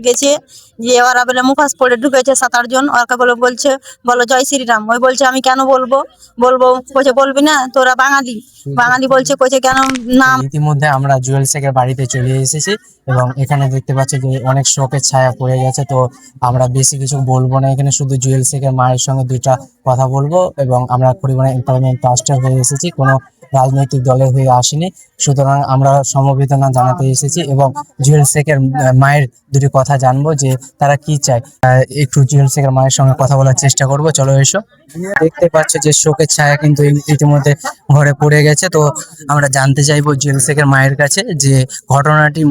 গেছে যে ওরা বলে মুখোশ পরে ঢুকেছে 7-8 জন, ওকে বলছে বলো জয় শ্রীরাম। ওই বলছে আমি কেন বলবো বলবো কইছে বলবি না, তোরা বাঙালি বাঙালি বলছে কইছে কেন না। ইতিমধ্যে আমরা জুয়েল শেখের বাড়িতে চলে এসেছি এবং এখানে দেখতে পাচ্ছি যে অনেক শোকের ছায়া পড়ে গেছে। তো আমরা বেশি কিছু বলবো না, এখানে শুধু জুয়েল শেখের মায়ের সঙ্গে দুইটা কথা বলবো এবং আমরা পরিবারে এমপ্লয়মেন্ট ট্রাস্টার হয়ে এসেছি, কোনো রাজনৈতিক দলের হয়ে আসিনি। সুতরাং আমরা সমবেদনা জানাতে এসেছি এবং জুয়েল শেখের মায়ের দুটি কথা জানবো যে তারা কি চায়। একটু জুয়েল শেখের মায়ের সঙ্গে কথা বলার চেষ্টা করবো, চলো এসো। দেখতে পাচ্ছ যে শোকের ছায়া কিন্তু ইতিমধ্যে ঘরে পড়ে গেছে। তো আমরা জানতে চাইবো জুয়েল শেখের মায়ের কাছে যে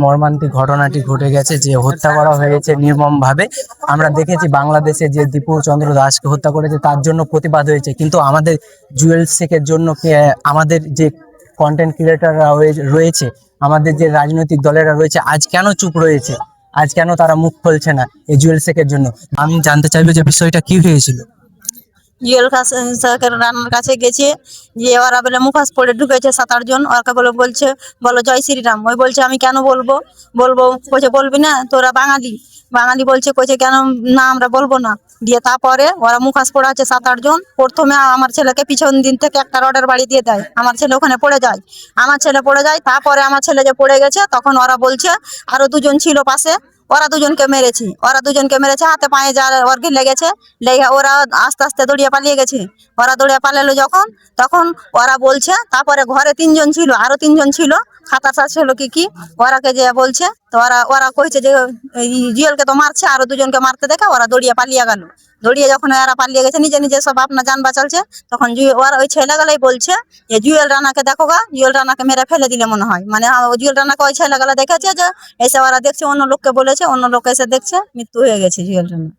মর্মান্তিক ঘটনাটি ঘটে গেছে, যে হত্যা করা হয়েছে নির্মম ভাবে। আমরা দেখেছি বাংলাদেশে যে দীপু চন্দ্র দাসকে হত্যা করেছে তার জন্য প্রতিবাদ হয়েছে, কিন্তু আমাদের জুয়েল শেখের জন্য আমাদের যে কন্টেন্ট ক্রিয়েটাররা রয়েছে, আমাদের যে রাজনৈতিক দলেরা রয়েছে, আজ কেন চুপ রয়েছে? আজ কেন তারা মুখ খুলছে না এই জুয়েল শেখের জন্য? আমি জানতে চাইবো যে বিষয়টা কি হয়েছিল। জুয়েল শেখের রান্নার কাছে গেছে যে ওরা বলে মুখোশ পরে ঢুকেছে 7-8 জন, ওকে বলছে বলো জয় শ্রীরাম। ওই বলছে আমি কেন বলবো বলবো কইছে বলবি না, তোরা বাঙালি বাঙালি বলছে কইছে কেন না আমরা বলবো না। দিয়ে তারপরে ওরা মুখোশ পড়ে আছে 7-8 জন। প্রথমে আমার ছেলেকে পিছন দিন থেকে একটা রডের বাড়ি দিয়ে দেয়, আমার ছেলে ওখানে পড়ে যায়, আমার ছেলে পড়ে যায়। তারপরে আমার ছেলে যে পড়ে গেছে তখন ওরা বলছে আরো 2 জন ছিল পাশে, ওরা দুজনকে মেরেছে হাতে পায়ে, যার ওর লেগেছে লেগে ওরা আস্তে আস্তে দৌড়িয়ে পালিয়ে গেছে। ওরা দৌড়িয়ে পালালো যখন, তখন ওরা বলছে তারপরে ঘরে 3 জন ছিল, আরো 3 জন ছিল খাতা চাষ ছিল কি ওরাকে যে বলছে। তো ওরা কইছে যে জুয়েলকে তো মারছে, আরো 2 জনকে মারতে দেখে ওরা দৌড়িয়ে পালিয়ে গেল। দৌড়িয়ে যখন এরা পালিয়ে গেছে নিজে নিজে সব আপনার যান বাঁচালছে, তখন ওরা ওই ছেলেগুলাই বলছে যে জুয়েল রানাকে দেখো গা, জুয়েল রানাকে মেরে ফেলে দিলে মনে হয়। মানে জুয়েল রানাকে ওই ছেলেগুলা দেখেছে যে এসে ওরা দেখছে, অন্য লোককে বলেছে, অন্য লোক এসে দেখছে মৃত্যু হয়ে গেছে জুয়েল রানা।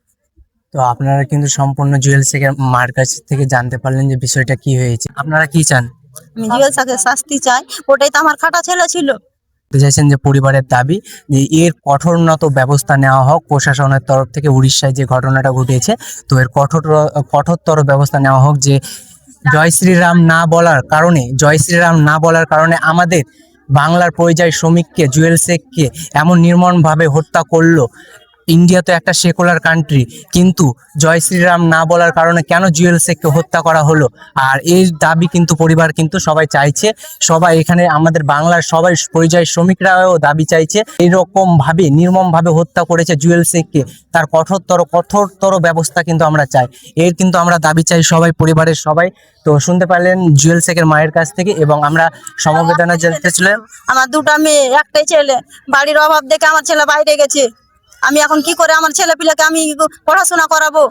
তো আপনারা কিন্তু সম্পূর্ণ জুয়েল শেখের মার কাছ থেকে জানতে পারলেন যে বিষয়টা কি হয়েছে। আপনারা কি চান? আমি জুয়েল শেখের শাস্তি চাই, ওটাই তো আমার খাটা ছেলে ছিল। চাইছেন যে পরিবারের দাবি যে এর কঠোরনত ব্যবস্থা নেওয়া হোক প্রশাসনের তরফ থেকে। উড়িষ্যায় যে ঘটনাটা ঘটেছে, তো এর কঠোরতর ব্যবস্থা নেওয়া হোক। যে জয় শ্রীরাম না বলার কারণে আমাদের বাংলার পরিযায়ী শ্রমিককে, জুয়েল শেখকে এমন নির্মমভাবে হত্যা করলো। ইন্ডিয়া তো একটা সেকুলার কান্ট্রি, কিন্তু জয় শ্রীরাম না বলার কারণে কেন জুয়েল শেখকে হত্যা করা হলো? আর এই দাবি কিন্তু পরিবার কিন্তু সবাই চাইছে, সবাই এখানে আমাদের বাংলার সবাই পরিযায়ী শ্রমিকরাও দাবি চাইছে। এইরকম ভাবে নির্মম ভাবে হত্যা করেছে জুয়েল শেখকে, তার কঠোরতর ব্যবস্থা কিন্তু আমরা চাই। এর কিন্তু আমরা দাবি চাই সবাই, পরিবারের সবাই। তো শুনতে পারলেন জুয়েল শেখের মায়ের কাছ থেকে, এবং আমরা সমবেদনা জানাতেছিলাম। আমার 2টা মেয়ে, একটাই ছেলে, বাড়ির অভাব দেখে আমার ছেলে বাইরে গেছে। আমি এখন কি করে আমার ছেলে পিলাকে আমি পড়াশোনা করাবো?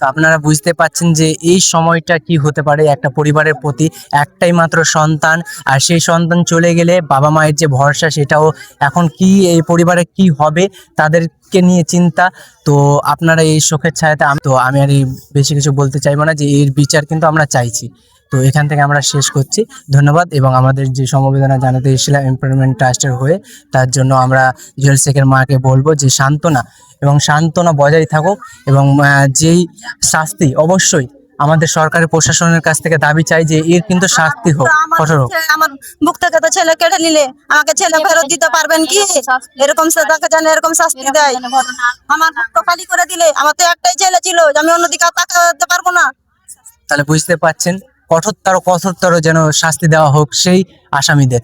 তো আপনারা বুঝতে পাচ্ছেন যে এই সময়টা কি হতে পারে একটা পরিবারের প্রতি। একটাই মাত্র সন্তান, আর সেই সন্তান চলে গেলে বাবা মায়ের যে ভরসা, সেটাও এখন কি এই পরিবারে কি হবে তাদেরকে নিয়ে চিন্তা। তো আপনারা এই শোকের ছায়াতে আমি আর বেশি কিছু বলতে চাইবো না, যে এর বিচার কিন্তু আমরা চাইছি। তো এখান থেকে আমরা শেষ করছি, ধন্যবাদ। এবং আমাদের যে সমবেদনা জানাতে এসেছিলাম এমপ্লয়মেন্ট ট্রাস্টের হয়ে, তার জন্য আমরা জুয়েল শেখের মাকে বলবো যে সান্ত্বনা বজায় থাকুক। এবং যেই শাস্তি, অবশ্যই আমাদের সরকারের প্রশাসনের কাছ থেকে দাবি চাই যে এর কিন্তু শাস্তি হোক, কঠোর হোক। আমার বুক থেকে তো ছেলে কেটে নিলে আমাকে ছেলে ফেরত দিতে পারবেন কি? এরকম তাকে জানে এরকম শাস্তি দেয়, আমার বুক তো খালি করে দিলে। আমার তো একটাই ছেলে ছিল, আমি অন্যদিকে তাকাতে পারবো না। তাহলে বুঝতে পারছেন, কঠোরতর যেন শাস্তি দেওয়া হোক সেই আসামিদের।